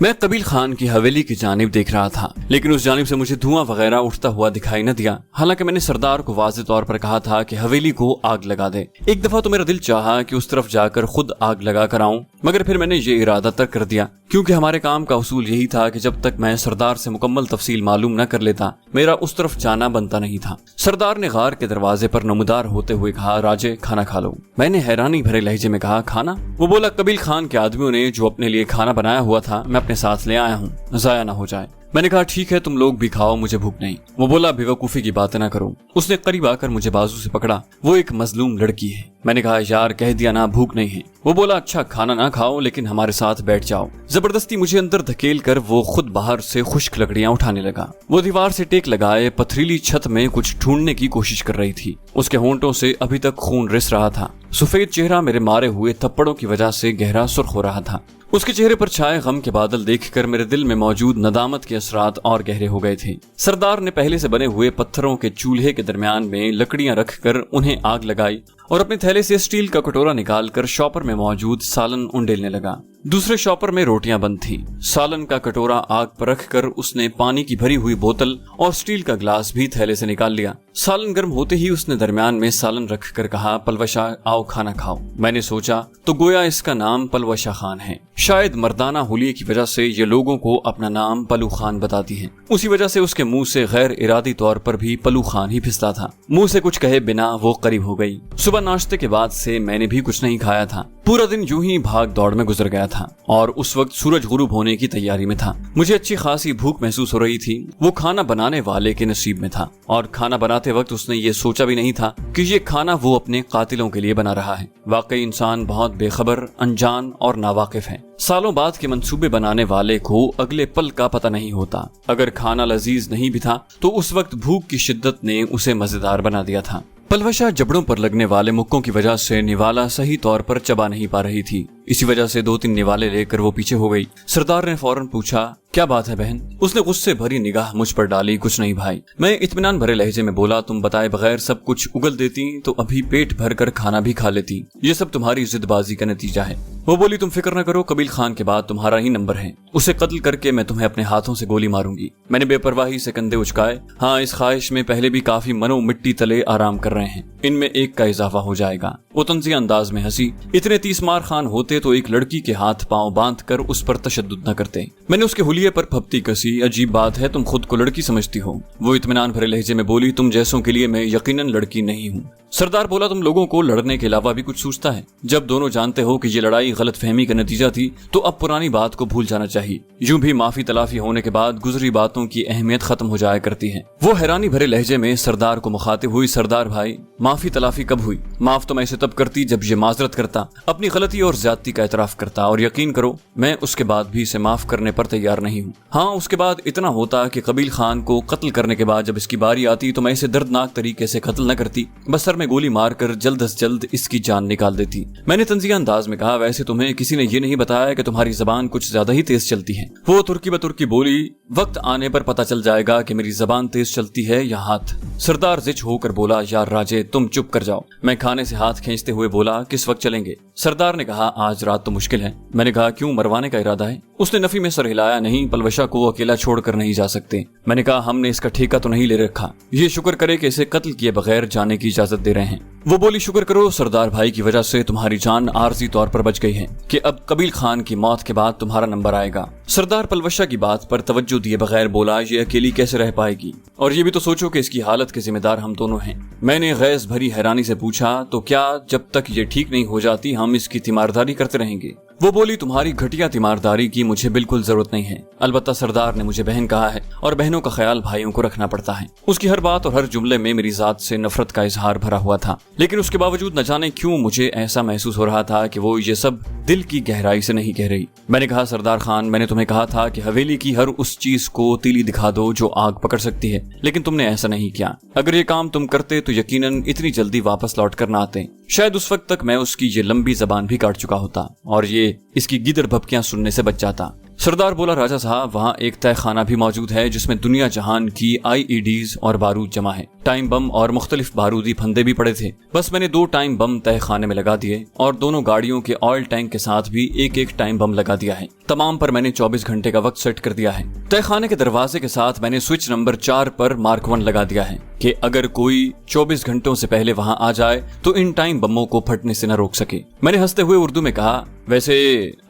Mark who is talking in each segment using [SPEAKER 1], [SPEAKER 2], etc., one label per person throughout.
[SPEAKER 1] میں قبیل خان کی حویلی کی جانب دیکھ رہا تھا، لیکن اس جانب سے مجھے دھواں وغیرہ اٹھتا ہوا دکھائی نہ دیا۔ حالانکہ میں نے سردار کو واضح طور پر کہا تھا کہ حویلی کو آگ لگا دے۔ ایک دفعہ تو میرا دل چاہا کہ اس طرف جا کر خود آگ لگا کر آؤں، مگر پھر میں نے یہ ارادہ ترک کر دیا، کیونکہ ہمارے کام کا اصول یہی تھا کہ جب تک میں سردار سے مکمل تفصیل معلوم نہ کر لیتا میرا اس طرف جانا بنتا نہیں تھا۔ سردار نے غار کے دروازے پر نمودار ہوتے ہوئے کہا، راجے کھانا کھا لو۔ میں نے حیرانی بھرے لہجے میں کہا، کھانا؟ وہ بولا، قبیل خان کے آدمیوں نے جو اپنے لیے کھانا بنایا ہوا تھا میں اپنے ساتھ لے آیا ہوں، ضائع نہ ہو جائے۔ میں نے کہا، ٹھیک ہے تم لوگ بھی کھاؤ، مجھے بھوک نہیں۔ وہ بولا، بیوقوفی کی باتیں نہ کرو۔ اس نے قریب آ کر مجھے بازو سے پکڑا، وہ ایک مظلوم لڑکی ہے۔ میں نے کہا، یار کہہ دیا نا بھوک نہیں ہے۔ وہ بولا، اچھا کھانا نہ کھاؤ لیکن ہمارے ساتھ بیٹھ جاؤ۔ زبردستی مجھے اندر دھکیل کر وہ خود باہر سے خشک لکڑیاں اٹھانے لگا۔ وہ دیوار سے ٹیک لگائے پتھریلی چھت میں کچھ ڈھونڈنے کی کوشش کر رہی تھی۔ اس کے ہونٹوں سے ابھی تک خون رس رہا تھا۔ سفید چہرہ میرے مارے ہوئے تھپڑوں کی وجہ سے گہرا سرخ ہو رہا تھا۔ اس کے چہرے پر چھائے غم کے بادل دیکھ کر میرے دل میں موجود ندامت کے اثرات اور گہرے ہو گئے تھے۔ سردار نے پہلے سے بنے ہوئے پتھروں کے چولہے کے درمیان میں لکڑیاں رکھ کر انہیں آگ لگائی اور اپنے تھیلے سے اسٹیل کا کٹورا نکال کر شاپر میں موجود سالن انڈیلنے لگا۔ دوسرے شاپر میں روٹیاں بند تھی۔ سالن کا کٹورا آگ پر رکھ کر اس نے پانی کی بھری ہوئی بوتل اور اسٹیل کا گلاس بھی تھیلے سے نکال لیا۔ سالن گرم ہوتے ہی اس نے درمیان میں سالن رکھ کر کہا، پلوشا آؤ کھانا کھاؤ۔ میں نے سوچا تو گویا اس کا نام پلوشا خان ہے۔ شاید مردانہ حلیے کی وجہ سے یہ لوگوں کو اپنا نام پلو خان بتاتی ہے۔ اسی وجہ سے اس کے منہ سے غیر ارادی طور پر بھی پلو خان ہی پھسلا تھا۔ منہ سے کچھ کہے بنا وہ قریب ہو گئی۔ صبح ناشتے کے بعد سے میں نے بھی کچھ نہیں کھایا تھا۔ پورا دن یوں ہی بھاگ دوڑ میں گزر گیا تھا اور اس وقت سورج غروب ہونے کی تیاری میں تھا۔ مجھے اچھی خاصی بھوک محسوس ہو رہی تھی۔ وہ کھانا بنانے والے کے نصیب میں تھا، اور کھانا بناتے وقت اس نے یہ سوچا بھی نہیں تھا کہ یہ کھانا وہ اپنے قاتلوں کے لیے بنا رہا ہے۔ واقعی انسان بہت بے خبر، انجان اور ناواقف ہے۔ سالوں بعد کے منصوبے بنانے والے کو اگلے پل کا پتہ نہیں ہوتا۔ اگر کھانا لذیذ نہیں بھی تھا تو اس وقت بھوک کی شدت نے اسے مزیدار بنا دیا تھا۔ پلوشا جبڑوں پر لگنے والے مکوں کی وجہ سے نوالا صحیح طور پر چبا نہیں پا رہی تھی۔ اسی وجہ سے 2-3 نوالے لے کر وہ پیچھے ہو گئی۔ سردار نے فوراً پوچھا، کیا بات ہے بہن؟ اس نے غصے بھری نگاہ مجھ پر ڈالی۔ کچھ نہیں بھائی، میں اطمینان بھرے لہجے میں بولا، تم بتائے بغیر سب کچھ اگل دیتی تو ابھی پیٹ بھر کر کھانا بھی کھا لیتی۔ یہ سب تمہاری ضد بازی کا نتیجہ ہے۔ وہ بولی، تم فکر نہ کرو، قبیل خان کے بعد تمہارا ہی نمبر ہے۔ اسے قتل کر کے میں تمہیں اپنے ہاتھوں سے گولی ماروں گی۔ میں نے بے پرواہی سے کندھے اچکائے۔ ہاں، اس خواہش میں پہلے بھی کافی منو مٹی تلے آرام کر رہے ہیں، ان میں ایک کا اضافہ ہو جائے گا۔ وہ طنزیہ انداز میں ہنسی۔ اتنے 30 مار خان ہوتے تو ایک لڑکی کے ہاتھ پاؤں باندھ کر اس پر تشدد نہ کرتے۔ میں نے اس کے حلیے پر پھپتی کسی، عجیب بات ہے تم خود کو لڑکی سمجھتی ہو۔ وہ اطمینان بھرے لہجے میں بولی، تم جیسوں کے لیے میں یقیناً لڑکی نہیں ہوں۔ سردار بولا، تم لوگوں کو لڑنے کے علاوہ بھی کچھ سوچتا ہے؟ جب دونوں جانتے ہو کہ یہ لڑائی غلط فہمی کا نتیجہ تھی تو اب پرانی بات کو بھول جانا چاہیے۔ یوں بھی معافی تلافی ہونے کے بعد گزری باتوں کی اہمیت ختم ہو جایا کرتی ہے۔ وہ حیرانی بھرے لہجے میں سردار کو مخاطب ہوئی، سردار بھائی، معافی تلافی کب ہوئی؟ معاف تو میں اسے تب کرتی جب یہ معذرت کرتا، اپنی غلطی اور زیادتی کا اعتراف کرتا، اور یقین کرو میں اس کے بعد بھی اسے معاف کرنے پر تیار نہیں ہوں۔ ہاں، اس کے بعد اتنا ہوتا کہ قبیل خان کو قتل کرنے کے بعد جب اس کی باری آتی تو میں اسے دردناک طریقے سے قتل نہ کرتی، بس سر میں گولی مار کر جلد از جلد اس کی جان نکال دیتی۔ میں نے طنزیہ انداز میں کہا، ویسے تمہیں کسی نے یہ نہیں بتایا کہ تمہاری زبان کچھ زیادہ ہی تیز چلتی ہے؟ وہ ترکی بترکی بولی، وقت آنے پر پتہ چل جائے گا کہ میری زبان تیز چلتی ہے یا ہاتھ۔ سردار زچ ہو کر بولا، یار راجے تم چپ کر جاؤ۔ میں کھانے سے ہاتھ کھینچتے ہوئے بولا، کس وقت چلیں گے؟ سردار نے کہا، آج رات تو مشکل ہے۔ میں نے کہا، کیوں، مروانے کا ارادہ ہے؟ اس نے نفی میں سر ہلایا، نہیں، پلوشا کو اکیلا چھوڑ کر نہیں جا سکتے۔ میں نے کہا، ہم نے اس کا ٹھیکہ تو نہیں لے رکھا، یہ شکر کرے کہ اسے قتل کیے بغیر جانے کی اجازت دے رہے ہیں۔ وہ بولی، شکر کرو سردار بھائی کی وجہ سے تمہاری جان عارضی طور پر بچ گئی ہے کہ اب قبیل خان کی موت کے بعد تمہارا نمبر آئے گا۔ سردار پلوشا کی بات پر توجہ دیے بغیر بولا، یہ اکیلی کیسے رہ پائے گی؟ اور یہ بھی تو سوچو کہ اس کی حالت کے ذمہ دار ہم دونوں ہیں۔ میں نے غیظ بھری حیرانی سے پوچھا، تو کیا جب تک یہ ٹھیک نہیں ہو جاتی ہم اس کی تیمارداری کرتے رہیں گے؟ وہ بولی، تمہاری گھٹیا تیمارداری کی مجھے بالکل ضرورت نہیں ہے۔ البتہ سردار نے مجھے بہن کہا ہے اور بہنوں کا خیال بھائیوں کو رکھنا پڑتا ہے۔ اس کی ہر بات اور ہر جملے میں میری ذات سے نفرت کا اظہار بھرا ہوا تھا، لیکن اس کے باوجود نہ جانے کیوں مجھے ایسا محسوس ہو رہا تھا کہ وہ یہ سب دل کی گہرائی سے نہیں کہہ رہی۔ میں نے کہا، سردار خان، میں نے تمہیں کہا تھا کہ حویلی کی ہر اس چیز کو تیلی دکھا دو جو آگ پکڑ سکتی ہے، لیکن تم نے ایسا نہیں کیا۔ اگر یہ کام تم کرتے تو یقیناً اتنی جلدی واپس لوٹ کر نہ آتے۔ شاید اس وقت تک میں اس کی یہ لمبی زبان بھی کاٹ چکا ہوتا اور یہ اس کی گیدڑ بھپکیاں سننے سے بچ جاتا۔ سردار بولا راجا صاحب وہاں ایک تہ خانہ بھی موجود ہے جس میں دنیا جہان کی IEDs اور بارود جمع ہے، ٹائم بم اور مختلف بارودی پھندے بھی پڑے تھے۔ بس میں نے 2 ٹائم بم تہ خانے میں لگا دیے اور دونوں گاڑیوں کے آئل ٹینک کے ساتھ بھی ایک ٹائم بم لگا دیا ہے۔ تمام پر میں نے 24 گھنٹے کا وقت سیٹ کر دیا ہے۔ تہ خانے کے دروازے کے ساتھ میں نے سوئچ نمبر 4 پر مارک 1 لگا دیا ہے کہ اگر کوئی 24 گھنٹوں سے پہلے وہاں آ جائے تو ان ٹائم بموں کو پھٹنے سے نہ روک سکے۔ میں نے ہنستے ہوئے اردو میں کہا، ویسے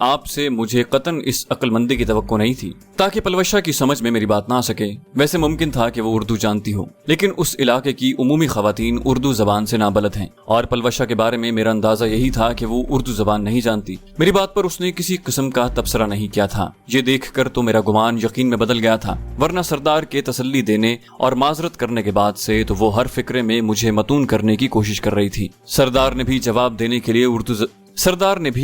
[SPEAKER 1] آپ سے مجھے قطعاً اس عقل مندی کی توقع نہیں تھی تاکہ پلوشا کی سمجھ میں میری بات نہ آ سکے۔ ویسے ممکن تھا کہ وہ اردو جانتی ہو، لیکن اس علاقے کی عمومی خواتین اردو زبان سے نابلد ہیں، اور پلوشا کے بارے میں میرا اندازہ یہی تھا کہ وہ اردو زبان نہیں جانتی۔ میری بات پر اس نے کسی قسم کا تبصرہ نہیں کیا تھا۔ یہ دیکھ کر تو میرا گمان یقین میں بدل گیا تھا، ورنہ سردار کے تسلی دینے اور معذرت کرنے کے بعد سے تو وہ ہر فکرے میں مجھے متون کرنے کی کوشش کر رہی تھی۔ سردار نے بھی جواب دینے کے لیے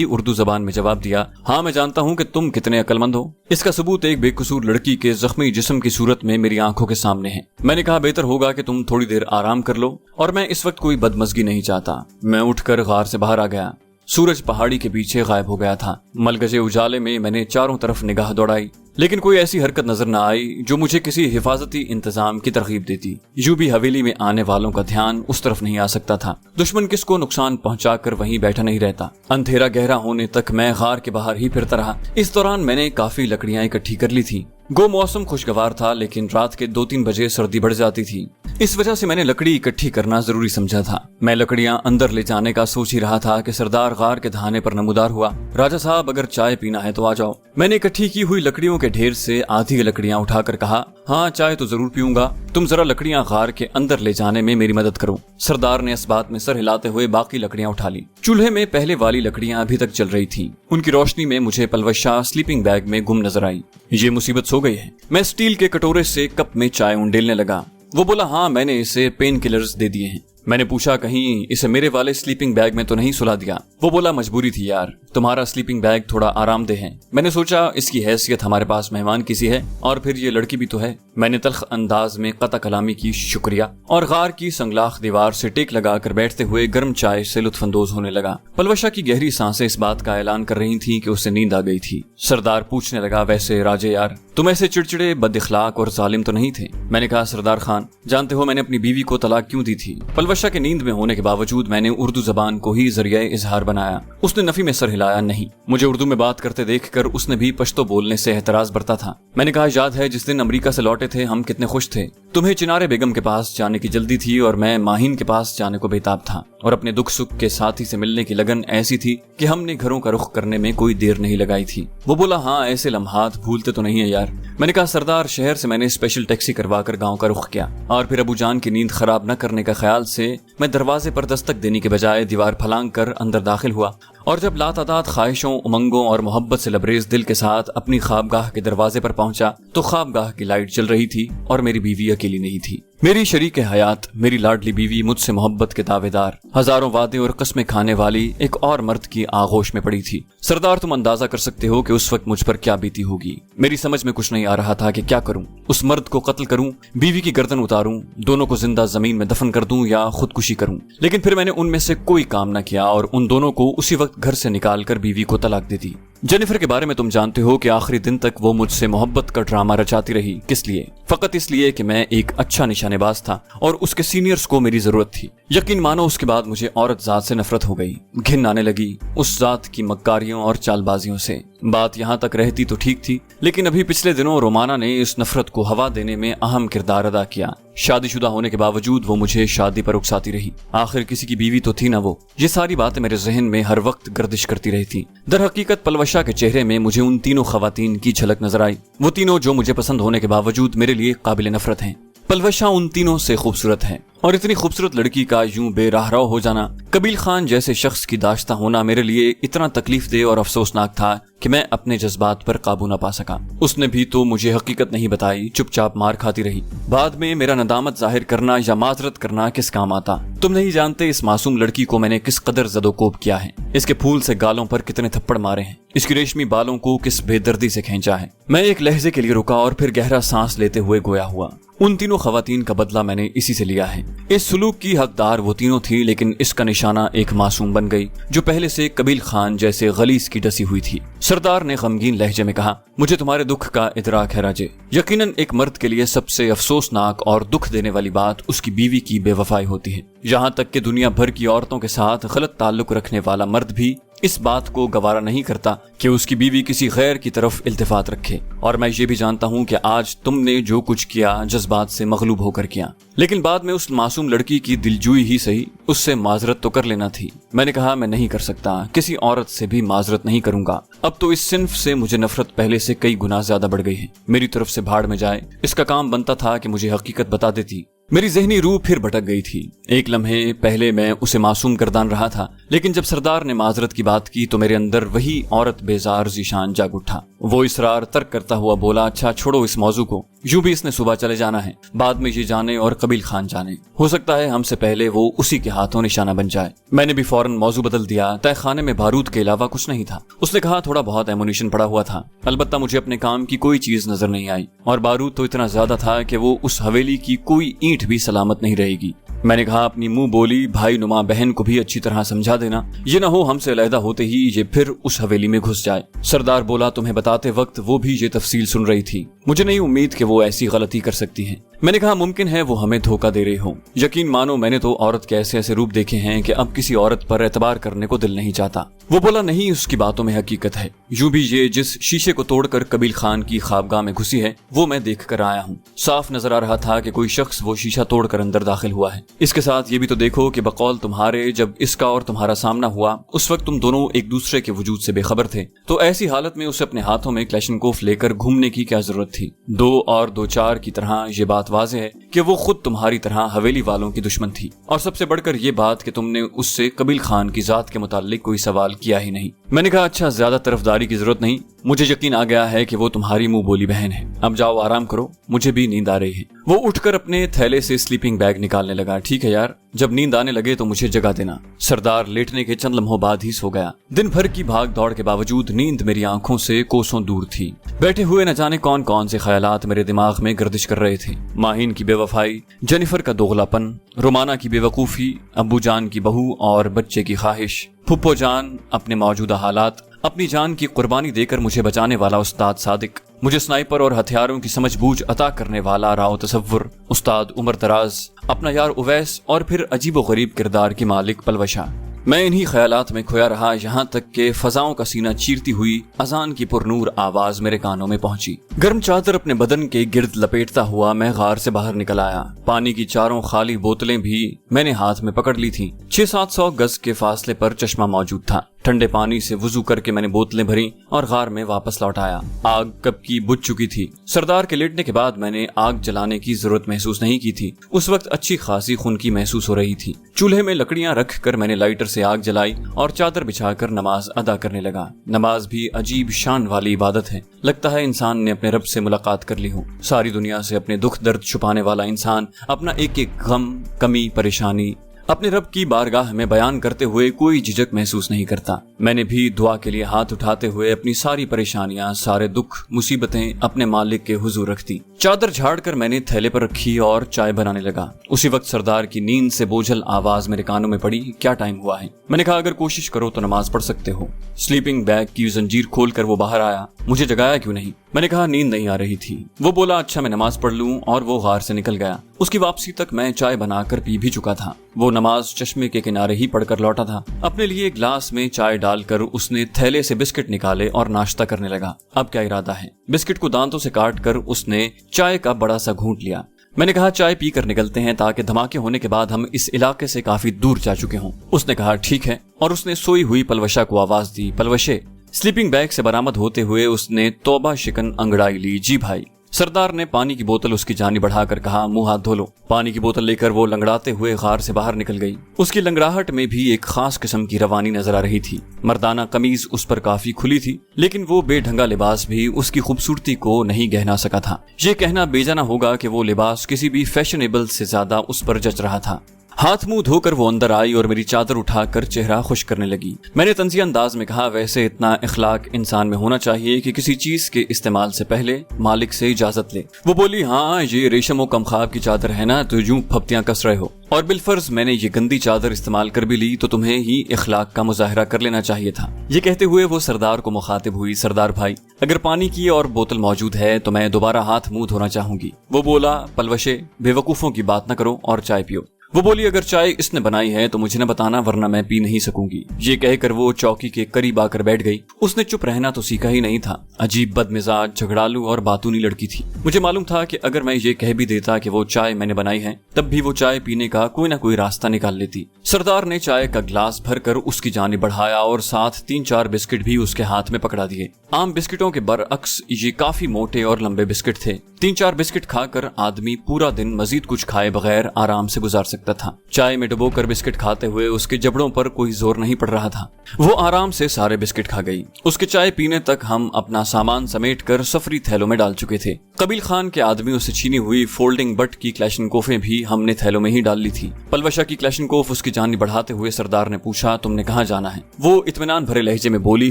[SPEAKER 1] اردو زبان میں جواب دیا، ہاں میں جانتا ہوں کہ تم کتنے عقل مند ہو۔ اس کا ثبوت ایک بے قصور لڑکی کے زخمی جسم کی صورت میں میری آنکھوں کے سامنے ہے۔ میں نے کہا بہتر ہوگا کہ تم تھوڑی دیر آرام کر لو، اور میں اس وقت کوئی بدمزگی نہیں چاہتا۔ میں اٹھ کر غار سے باہر آ گیا۔ سورج پہاڑی کے پیچھے غائب ہو گیا تھا۔ ملگجے اجالے میں میں نے چاروں طرف نگاہ دوڑائی، لیکن کوئی ایسی حرکت نظر نہ آئی جو مجھے کسی حفاظتی انتظام کی ترغیب دیتی۔ یوں بھی حویلی میں آنے والوں کا دھیان اس طرف نہیں آ سکتا تھا۔ دشمن کس کو نقصان پہنچا کر وہیں بیٹھا نہیں رہتا۔ اندھیرا گہرا ہونے تک میں غار کے باہر ہی پھرتا رہا۔ اس دوران میں نے کافی لکڑیاں اکٹھی کر لی تھی۔ گو موسم خوشگوار تھا، لیکن رات کے 2-3 بجے سردی بڑھ جاتی تھی۔ اس وجہ سے میں نے لکڑی اکٹھی کرنا ضروری سمجھا تھا۔ میں لکڑیاں اندر لے جانے کا سوچ ہی رہا تھا کہ سردار غار کے دہانے پر نمودار ہوا۔ راجا صاحب اگر چائے پینا ہے تو آ جاؤ۔ میں نے اکٹھی کی ہوئی لکڑیوں کے ڈھیر سے آدھی لکڑیاں اٹھا کر کہا، ہاں چائے تو ضرور پیوں گا، تم ذرا لکڑیاں غار کے اندر لے جانے میں میری مدد کرو۔ سردار نے اس بات میں سر ہلاتے ہوئے باقی لکڑیاں اٹھا لی۔ چولہے میں پہلے والی لکڑیاں ابھی تک جل رہی تھیں۔ ان کی روشنی میں مجھے پلوشا سلیپنگ بیگ میں گم نظر آئی۔ یہ مصیبت سو گئی ہے۔ میں سٹیل کے کٹورے سے کپ میں چائے انڈیلنے لگا۔ وہ بولا، ہاں میں نے اسے پین کلرز دے دیے ہیں۔ میں نے پوچھا، کہیں اسے میرے والے سلیپنگ بیگ میں تو نہیں سلا دیا؟ وہ بولا، مجبوری تھی یار، تمہارا سلیپنگ بیگ تھوڑا آرام دہ ہے۔ میں نے سوچا اس کی حیثیت ہمارے پاس مہمان کسی ہے، اور پھر یہ لڑکی بھی تو ہے۔ میں نے تلخ انداز میں قطع کلامی کی شکریہ، اور غار کی سنگلاخ دیوار سے ٹیک لگا کر بیٹھتے ہوئے گرم چائے سے لطف اندوز ہونے لگا۔ پلوشا کی گہری سانسیں اس بات کا اعلان کر رہی تھیں کہ اسے نیند آ گئی تھی۔ سردار پوچھنے لگا، ویسے راجے یار، تم ایسے چڑچڑے، بد اخلاق اور ظالم تو نہیں تھے؟ میں نے کہا، سردار خان، جانتے ہو میں نے اپنی بیوی کو طلاق کیوں دی تھی؟ پلوشا کے نیند میں ہونے کے باوجود میں نے اردو زبان کو ہی ذریعہ اظہار بنایا۔ اس نے نفی میں سر ہلایا، نہیں۔ مجھے اردو میں بات کرتے دیکھ کر اس نے بھی پشتو بولنے سے احتراز برتا تھا۔ میں نے کہا، یاد ہے جس دن امریکہ سے لوٹے تھے ہم کتنے خوش تھے؟ تمہیں چنارے بیگم کے پاس جانے کی جلدی تھی اور میں ماہین کے پاس جانے کو بےتاب تھا، اور اپنے دکھ سکھ کے ساتھی سے ملنے کی لگن ایسی تھی کہ ہم نے گھروں کا رخ کرنے میں کوئی دیر نہیں لگائی تھی۔ وہ بولا، ہاں ایسے لمحات بھولتے تو نہیں ہے یار۔ میں نے کہا، سردار، شہر سے میں نے اسپیشل ٹیکسی کروا کر گاؤں کا رخ کیا، اور پھر ابو جان کی نیند خراب نہ کرنے کا خیال سے میں دروازے پر دستک دینے کے بجائے دیوار پھلانگ کر اندر داخل ہوا، اور جب لاتعداد خواہشوں، امنگوں اور محبت سے لبریز دل کے ساتھ اپنی خوابگاہ کے دروازے پر پہنچا تو خوابگاہ کی لائٹ جل رہی تھی اور میری بیوی اکیلی نہیں تھی۔ میری شریک حیات، میری لاڈلی بیوی، مجھ سے محبت کے دعوے دار، ہزاروں وعدے اور قسمیں کھانے والی ایک اور مرد کی آغوش میں پڑی تھی۔ سردار، تم اندازہ کر سکتے ہو کہ اس وقت مجھ پر کیا بیتی ہوگی۔ میری سمجھ میں کچھ نہیں آ رہا تھا کہ کیا کروں۔ اس مرد کو قتل کروں، بیوی کی گردن اتاروں، دونوں کو زندہ زمین میں دفن کر دوں، یا خودکشی کروں۔ لیکن پھر میں نے ان میں سے کوئی کام نہ کیا اور ان دونوں کو اسی وقت گھر سے نکال کر بیوی کو طلاق دے دی۔ جینیفر کے بارے میں تم جانتے ہو کہ آخری دن تک وہ مجھ سے محبت کا ڈرامہ رچاتی رہی۔ کس لیے؟ فقط اس لیے کہ میں ایک اچھا نشانے باز تھا اور اس کے سینئرز کو میری ضرورت تھی۔ یقین مانو اس کے بعد مجھے عورت ذات سے نفرت ہو گئی، گھن آنے لگی اس ذات کی مکاریوں اور چال بازیوں سے۔ بات یہاں تک رہتی تو ٹھیک تھی، لیکن ابھی پچھلے دنوں رومانا نے اس نفرت کو ہوا دینے میں اہم کردار ادا کیا۔ شادی شدہ ہونے کے باوجود وہ مجھے شادی پر اکساتی رہی۔ آخر کسی کی بیوی تو تھی نہ وہ۔ یہ ساری باتیں میرے ذہن میں ہر وقت گردش کرتی رہتی۔ در حقیقت پلوشا کے چہرے میں مجھے ان تینوں خواتین کی جھلک نظر آئی، وہ تینوں جو مجھے پسند ہونے کے باوجود میرے لیے قابل نفرت ہیں۔ پلوشا ان تینوں سے خوبصورت ہے، اور اتنی خوبصورت لڑکی کا یوں بے راہ رو ہو جانا، قبیل خان جیسے شخص کی داشتہ ہونا میرے لیے اتنا تکلیف دہ اور افسوسناک تھا کہ میں اپنے جذبات پر قابو نہ پا سکا۔ اس نے بھی تو مجھے حقیقت نہیں بتائی، چپ چاپ مار کھاتی رہی۔ بعد میں میرا ندامت ظاہر کرنا یا معذرت کرنا کس کام آتا؟ تم نہیں جانتے اس معصوم لڑکی کو میں نے کس قدر زد و کوب کیا ہے، اس کے پھول سے گالوں پر کتنے تھپڑ مارے ہیں، اس کی ریشمی بالوں کو کس بے دردی سے کھینچا ہے۔ میں ایک لہجے کے لیے رکا اور پھر گہرا سانس لیتے ہوئے گویا ہوا۔ उन तीनों खवातीन का बदला मैंने इसी से लिया है। इस सुलूक की हकदार वो तीनों थी, लेकिन इसका निशाना एक मासूम बन गई जो पहले से कबील खान जैसे गलीस की डसी हुई थी। सरदार ने गमगीन लहजे में कहा, मुझे तुम्हारे दुख का इदराक है राजे। यकीनन एक मर्द के लिए सबसे अफसोसनाक और दुख देने वाली बात उसकी बीवी की बेवफाई होती है। यहाँ तक कि दुनिया भर की औरतों के साथ गलत ताल्लुक रखने वाला मर्द भी इस बात को गवारा नहीं करता कि उसकी बीवी किसी गैर की तरफ इल्तिफात रखे। और मैं ये भी जानता हूँ कि आज तुमने जो कुछ किया जज्बात से मगलूब होकर किया, लेकिन बाद में उस मासूम लड़की की दिलजोई ही सही, उससे माजरत तो कर लेना थी। मैंने कहा, मैं नहीं कर सकता, किसी औरत से भी माजरत नहीं करूंगा। अब तो इस सिन्फ से मुझे नफरत पहले से कई गुना ज्यादा बढ़ गई है। मेरी तरफ से भाड़ में जाए। इसका काम बनता था कि मुझे हकीकत बता देती। मेरी ज़हनी रूह फिर भटक गई थी। एक लम्हे पहले मैं उसे मासूम गर्दान रहा था, लेकिन जब सरदार ने माजरत की बात की तो मेरे अंदर वही औरत बेजार ज़ीशान जाग उठा। वो इसरार तर्क करता हुआ बोला, अच्छा छोड़ो इस मौजू को, यूं भी इसने सुबह चले जाना है, बाद में ये जाने और कबील खान जाने, हो सकता है हमसे पहले वो उसी के हाथों निशाना बन जाए। मैंने भी फौरन मौजू बदल दिया। तहखाने में बारूद के अलावा कुछ नहीं था। उसने कहा, थोड़ा बहुत एमुनिशन पड़ा हुआ था, अलबत्ता मुझे अपने काम की कोई चीज नजर नहीं आई, और बारूद तो इतना ज्यादा था कि वो उस हवेली की कोई ईंट भी सलामत नहीं रहेगी। मैंने कहा, अपनी मुंह बोली भाई नुमा बहन को भी अच्छी तरह समझा देना, ये न हो हमसे अलहदा होते ही ये फिर उस हवेली में घुस जाए। सरदार बोला, तुम्हें बताते वक्त वो भी ये तफसील सुन रही थी। मुझे नहीं उम्मीद कि वो ऐसी गलती कर सकती है। मैंने कहा, मुमकिन है वो हमें धोखा दे रही हो। यकीन मानो मैंने तो औरत के ऐसे ऐसे रूप देखे हैं कि अब किसी औरत पर एतबार करने को दिल नहीं चाहता। वो बोला, नहीं, उसकी बातों में हकीकत है। यूं भी ये जिस शीशे को तोड़कर कबील खान की ख्वाबगाह में घुसी है वो मैं देख कर आया हूँ। साफ नजर आ रहा था कि कोई शख्स वो शीशा तोड़कर अंदर दाखिल हुआ है। इसके साथ ये भी तो देखो कि बकौल तुम्हारे जब इसका और तुम्हारा सामना हुआ उस वक्त तुम दोनों एक दूसरे के वजूद से बेखबर थे, तो ऐसी हालत में उसे अपने हाथों में क्लैशनकोफ लेकर घूमने की क्या जरूरत थी। 2 और 2 4 की तरह ये बात वाज़ेह है कि वो खुद तुम्हारी तरह हवेली वालों की दुश्मन थी, और सबसे बढ़कर ये बात कि तुमने उससे कबील खान की जात के मुताल्लिक कोई सवाल किया ही नहीं। मैंने कहा, अच्छा ज्यादा तरफदारी की जरूरत नहीं, मुझे यकीन आ गया है कि वो तुम्हारी मुंह बोली बहन है। अब जाओ आराम करो, मुझे भी नींद आ रही है। वो उठकर अपने थैले से स्लीपिंग बैग निकालने लगा। ठीक है यार, जब नींद आने लगे तो मुझे जगा देना। सरदार लेटने के चंद लम्हों बाद ही सो गया। दिन भर की भाग दौड़ के बावजूद नींद मेरी आंखों से कोसों दूर थी। बैठे हुए न जाने कौन कौन से ख्यालात मेरे दिमाग में गर्दिश कर रहे थे। माहीन की बेवफाई, जेनिफर का दोगलापन, रोमाना की बेवकूफी, अब्बू जान की बहू और बच्चे की ख्वाहिश, फुप्पो जान, अपने मौजूदा हालात, अपनी जान की कुर्बानी देकर मुझे बचाने वाला उस्ताद सादिक, मुझे स्नाइपर और हथियारों की समझबूझ अता करने वाला राव तसव्वुर उस्ताद उमर दराज, अपना यार उवैस, और फिर अजीबो गरीब किरदार की मालिक पलवशा। मैं इन्हीं ख्यालात में खोया रहा, यहाँ तक कि फजाओं का सीना चीरती हुई अजान की पुरनूर आवाज मेरे कानों में पहुंची। गर्म चादर अपने बदन के गिर्द लपेटता हुआ मैं गार से बाहर निकल आया। पानी की 4 खाली बोतलें भी मैंने हाथ में पकड़ ली थी। 600-700 गज के फासले पर चश्मा मौजूद था। ठंडे पानी से वुजू करके मैंने बोतलें भरी और गार में वापस लौट आया। आग कब की बुझ चुकी थी। सरदार के लेटने के बाद मैंने आग जलाने की जरूरत महसूस नहीं की थी। उस वक्त अच्छी खासी खुनकी महसूस हो रही थी। चूल्हे में लकड़ियां रख कर मैंने लाइटर से आग जलाई और चादर बिछाकर नमाज अदा करने लगा। नमाज भी अजीब शान वाली इबादत है। लगता है इंसान ने अपने रब से मुलाकात कर ली हो। सारी दुनिया से अपने दुख दर्द छुपाने वाला इंसान अपना एक एक गम, कमी, परेशानी अपने रब की बारगाह में बयान करते हुए कोई झिझक महसूस नहीं करता। मैंने भी दुआ के लिए हाथ उठाते हुए अपनी सारी परेशानियां, सारे दुख, मुसीबतें अपने मालिक के हुजूर रख दी। चादर झाड़कर मैंने थैले पर रखी और चाय बनाने लगा। उसी वक्त सरदार की नींद से बोझल आवाज मेरे कानों में पड़ी, क्या टाइम हुआ है? मैंने कहा, अगर कोशिश करो तो नमाज पढ़ सकते हो। स्लीपिंग बैग की जंजीर खोलकर वो बाहर आया। मुझे जगाया क्यों नहीं? मैंने कहा, नींद नहीं आ रही थी। वो बोला, अच्छा मैं नमाज पढ़ लूं, और वो गार से निकल गया। उसकी वापसी तक मैं चाय बनाकर पी भी चुका था। वो नमाज चश्मे के किनारे ही पढ़कर लौटा था। अपने लिए गिलास में चाय डालकर उसने थैले से बिस्किट निकाले और नाश्ता करने लगा। अब क्या इरादा है? बिस्किट को दांतों से काटकर उसने चाय का बड़ा सा घूंट लिया। मैंने कहा, चाय पी कर निकलते हैं ताकि धमाके होने के बाद हम इस इलाके से काफी दूर जा चुके हों। उसने कहा, ठीक है, और उसने सोई हुई पलवशा को आवाज दी, पलवशे। स्लीपिंग बैग से बरामद होते हुए उसने तौबा शिकन अंगड़ाई ली, जी भाई। सरदार ने पानी की बोतल उसकी जानिब बढ़ाकर कहा, मुंह हाथ धो लो। पानी की बोतल लेकर वो लंगड़ाते हुए गार से बाहर निकल गई। उसकी लंगड़ाहट में भी एक खास किस्म की रवानी नजर आ रही थी। मर्दाना कमीज उस पर काफी खुली थी, लेकिन वो बेढंगा लिबास भी उसकी खूबसूरती को नहीं गहना सका था। ये कहना बेजाना होगा कि वो लिबास किसी भी फैशनेबल से ज्यादा उस पर जच रहा था। हाथ मुंह धोकर वो अंदर आई और मेरी चादर उठाकर चेहरा खुश करने लगी। मैंने तंजिया अंदाज में कहा, वैसे इतना इखलाक इंसान में होना चाहिए कि किसी चीज के इस्तेमाल से पहले मालिक से इजाजत ले। वो बोली, हाँ ये रेशम व कमखाब की चादर है ना, तो यूं फप्तियां कस रहे हो, और बिलफर्ज मैंने ये गंदी चादर इस्तेमाल कर भी ली तो तुम्हें ही इखलाक का मुजाहरा कर लेना चाहिए था। ये कहते हुए वो सरदार को मुखातिब हुई, सरदार भाई अगर पानी की और बोतल मौजूद है तो मैं दोबारा हाथ मुंह धोना चाहूंगी। वो बोला, पलवशे बेवकूफों की बात न करो और चाय पियो। वो बोली, अगर चाय इसने बनाई है तो मुझे न बताना, वरना मैं पी नहीं सकूंगी। ये कहकर वो चौकी के करीब आकर बैठ गई। उसने चुप रहना तो सीखा ही नहीं था। अजीब बदमिजाज, झगड़ालू और बातूनी लड़की थी। मुझे मालूम था कि अगर मैं ये कह भी देता कि वो चाय मैंने बनाई है, तब भी वो चाय पीने का कोई ना कोई रास्ता निकाल लेती। सरदार ने चाय का ग्लास भरकर उसकी जानिब बढ़ाया और साथ 3-4 बिस्किट भी उसके हाथ में पकड़ा दिए। आम बिस्किटों के बरअक्स ये काफी मोटे और लंबे बिस्किट थे। 3-4 बिस्किट खाकर आदमी पूरा दिन मजीद कुछ खाए बगैर आराम से गुजार सकता था। चाय में डुबोकर बिस्किट खाते हुए उसके जबड़ों पर कोई जोर नहीं पड़ रहा था। वो आराम से सारे बिस्किट खा गई। उसके चाय पीने तक हम अपना सामान समेटकर सफरी थैलों में डाल चुके थे। कबील खान के आदमियों से छीनी हुई फोल्डिंग बट की क्लैशनकोफें भी हमने थैलों में ही डाल ली थी। पलवशा की क्लैशनकोफ उसकी जानी बढ़ाते हुए सरदार ने पूछा, तुमने कहाँ जाना है? वो इत्मीनान भरे लहजे में बोली,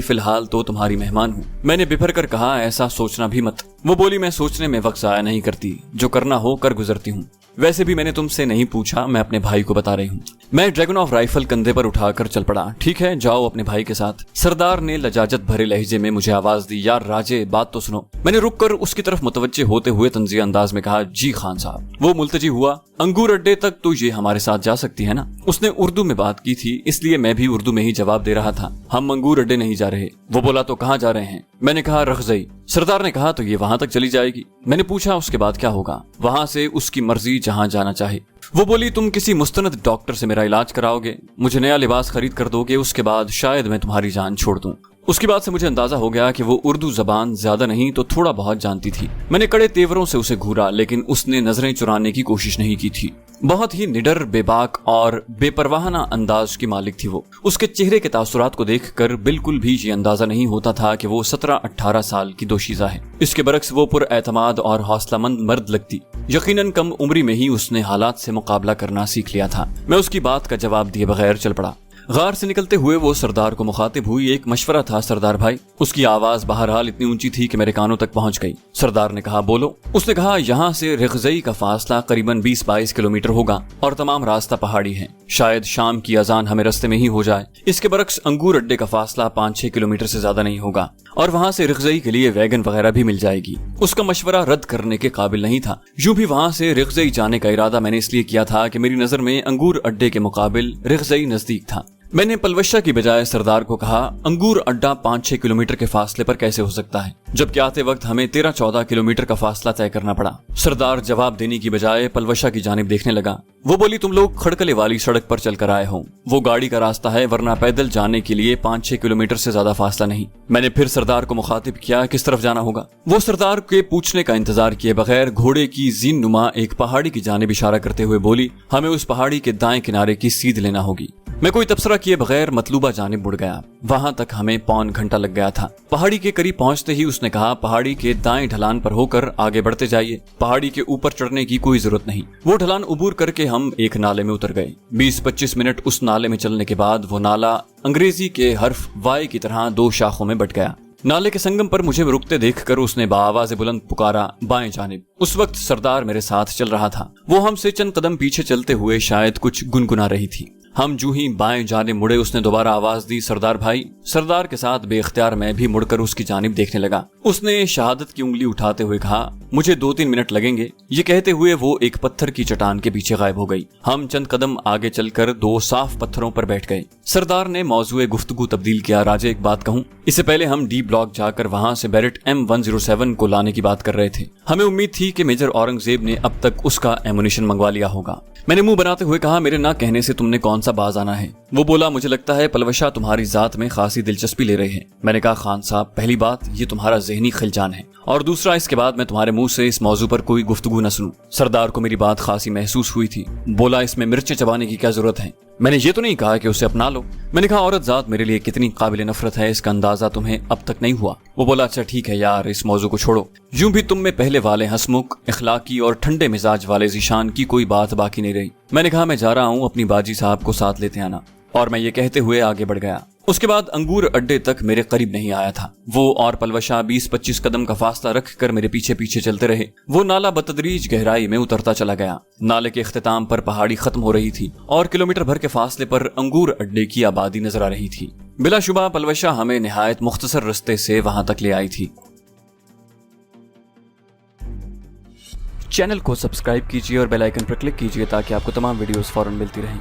[SPEAKER 1] फिलहाल तो तुम्हारी मेहमान हूँ। मैंने बिफर कर कहा, ऐसा सोचना भी मत। वो बोली, मैं सोचने में वक्त जाया नहीं करती, जो करना हो कर गुजरती हूँ। वैसे भी मैंने तुमसे नहीं पूछा, मैं अपने भाई को बता रही हूँ। मैं ड्रैगनऑफ राइफल कंधे पर उठाकर चल पड़ा। ठीक है, जाओ अपने भाई के साथ। सरदार ने लजाजत भरे लहजे में मुझे आवाज दी, यार राजे बात तो सुनो। मैंने रुककर उसकी तरफ मुतवज्जे होते हुए तंजिया अंदाज में कहा, जी खान साहब। वो मुल्तजी हुआ, अंगूर अड्डे तक तो ये हमारे साथ जा सकती है ना? उसने उर्दू में बात की थी, इसलिए मैं भी उर्दू में ही जवाब दे रहा था। हम अंगूर अड्डे नहीं जा रहे। वो बोला, तो कहाँ जा रहे हैं? मैंने कहा, रखजई। सरदार ने कहा, तो ये वहां तक चली जाएगी। मैंने पूछा, उसके बाद क्या होगा? वहां से उसकी मर्जी, जहां जाना चाहे। वो बोली, तुम किसी मुस्तनद डॉक्टर से मेरा इलाज कराओगे, मुझे नया लिबास खरीद कर दोगे, उसके बाद शायद मैं तुम्हारी जान छोड़ दूं। उसकी बात से मुझे अंदाजा हो गया कि वो उर्दू जबान ज्यादा नहीं तो थोड़ा बहुत जानती थी। मैंने कड़े तेवरों से उसे घूरा, लेकिन उसने नजरें चुराने की कोशिश नहीं की थी। बहुत ही निडर, बेबाक और बेपरवाहना अंदाज की मालिक थी वो। उसके चेहरे के तासुरात को देखकर बिल्कुल भी ये अंदाजा नहीं होता था कि वो 17-18 साल की दोशीज़ा है। इसके बरक्स वो पुरएतमाद और हौसलामंद मर्द लगती। यकीनन कम उम्री में ही उसने हालात से मुकाबला करना सीख लिया था। मैं उसकी बात का जवाब दिए बगैर चल पड़ा। गार से निकलते हुए वो सरदार को मुखातिब हुई, एक मशवरा था सरदार भाई। उसकी आवाज बहरहाल इतनी ऊंची थी कि मेरे कानों तक पहुंच गई। सरदार ने कहा, बोलो। उसने कहा, यहाँ से रिखजई का फासला करीबन 20-22 किलोमीटर होगा और तमाम रास्ता पहाड़ी है। शायद शाम की अजान हमें रास्ते में ही हो जाए। इसके बरक्स अंगूर अड्डे का फासला 5-6 किलोमीटर से ज्यादा नहीं होगा और वहाँ से रिखजई के लिए वैगन वगैरह भी मिल जाएगी। उसका मशवरा रद्द करने के काबिल नहीं था। यूं भी वहाँ से रिखजई जाने का इरादा मैंने इसलिए किया था कि मेरी नजर में अंगूर अड्डे के मुकाबिल रिखजई नजदीक था। मैंने पलवशा की बजाय सरदार को कहा, अंगूर अड्डा 5-6 किलोमीटर के फासले पर कैसे हो सकता है, जबकि आते वक्त हमें 13-14 किलोमीटर का फासला तय करना पड़ा। सरदार जवाब देने की बजाय पलवशा की जानिब देखने लगा। वो बोली, तुम लोग खड़कले वाली सड़क पर चल कर आए हो, वो गाड़ी का रास्ता है, वरना पैदल जाने के लिए 5-6 किलोमीटर से ज्यादा फासला नहीं। मैंने फिर सरदार को मुखातिब किया, किस तरफ जाना होगा? वो सरदार के पूछने का इंतजार किए बगैर घोड़े की जीन नुमा एक पहाड़ी की जानिब इशारा करते हुए बोली, हमें उस पहाड़ी के दाएं किनारे की सीध लेना होगी। मैं कोई तबसरा किए बगैर मतलूबा जानिब मुड़ गया। वहां तक हमें पौन घंटा लग गया था। पहाड़ी के करीब पहुंचते ही उसने कहा, पहाड़ी के दाएं ढलान पर होकर आगे बढ़ते जाइए, पहाड़ी के ऊपर चढ़ने की कोई जरूरत नहीं। वो ढलान उबूर करके हम एक नाले में उतर गए। 20-25 मिनट उस नाले में चलने के बाद वो नाला अंग्रेजी के हर्फ वाई की तरह 2 शाखों में बट गया। नाले के संगम पर मुझे रुकते देखकर उसने बाआवाज़ बुलंद पुकारा, बाएं जानिब। उस वक्त सरदार मेरे साथ चल रहा था। वो हमसे चंद कदम पीछे चलते हुए शायद कुछ गुनगुना रही थी। हम जूं ही बाएं जानिब मुड़े, उसने दोबारा आवाज दी, सरदार भाई। सरदार के साथ बेख्तियार मैं भी मुड़कर उसकी जानिब देखने लगा। उसने शहादत की उंगली उठाते हुए कहा, मुझे 2-3 मिनट लगेंगे। ये कहते हुए वो एक पत्थर की चट्टान के पीछे गायब हो गई। हम चंद कदम आगे चलकर 2 साफ पत्थरों पर बैठ गए। सरदार ने मौजूए गुफ्तगू तब्दील किया, राजे एक बात कहूं, इससे पहले हम डी ब्लॉक जाकर वहां से बैरेट M107 को लाने की बात कर रहे थे। हमें उम्मीद थी कि मेजर औरंगजेब ने अब तक उसका एमुनिशन मंगवा लिया होगा। मैंने मुंह बनाते हुए कहा, मेरे ना कहने से तुमने कौन सा बाज आना है? वो बोला, मुझे लगता है पलवशा तुम्हारी जात में खासी दिलचस्पी ले रही है। मैंने कहा, खान साहब, पहली बात ये तुम्हारा ज़हनी खिलजान है, और दूसरा इसके बाद मैं तुम्हारे मुंह से इस मौजू पर कोई गुफ्तगू न सुनूं। सरदार को मेरी बात खासी महसूस हुई थी। बोला, इसमें मिर्चें चबाने की क्या जरूरत है? मैंने ये तो नहीं कहा कि उसे अपना लो। मैंने कहा औरत जात मेरे लिए कितनी काबिल नफरत है, इसका अंदाजा तुम्हें अब तक नहीं हुआ। वो बोला अच्छा ठीक है यार, इस मौजू को छोड़ो। यूं भी तुम में पहले वाले हंसमुख, इखलाकी और ठंडे मिजाज वाले जीशान की कोई बात बाकी नहीं रही। मैंने कहा मैं जा रहा हूँ, अपनी बाजी साहब को साथ लेते आना। और मैं ये कहते हुए आगे बढ़ गया। उसके बाद अंगूर अड्डे तक मेरे करीब नहीं आया था। वो और पलवशा 20-25 कदम का फासला रखकर मेरे पीछे पीछे चलते रहे। वो नाला बतदरीज गहराई में उतरता चला गया। नाले के इख्तिताम पर पहाड़ी खत्म हो रही थी और किलोमीटर भर के फासले पर अंगूर अड्डे की आबादी नजर आ रही थी। बिलाशुबा पलवशा हमें निहायत मुख्तसर रास्ते से वहां तक ले आई थी। चैनल को सब्सक्राइब कीजिए और बेल आइकन पर क्लिक कीजिए ताकि आपको तमाम वीडियोस फौरन मिलती रहें।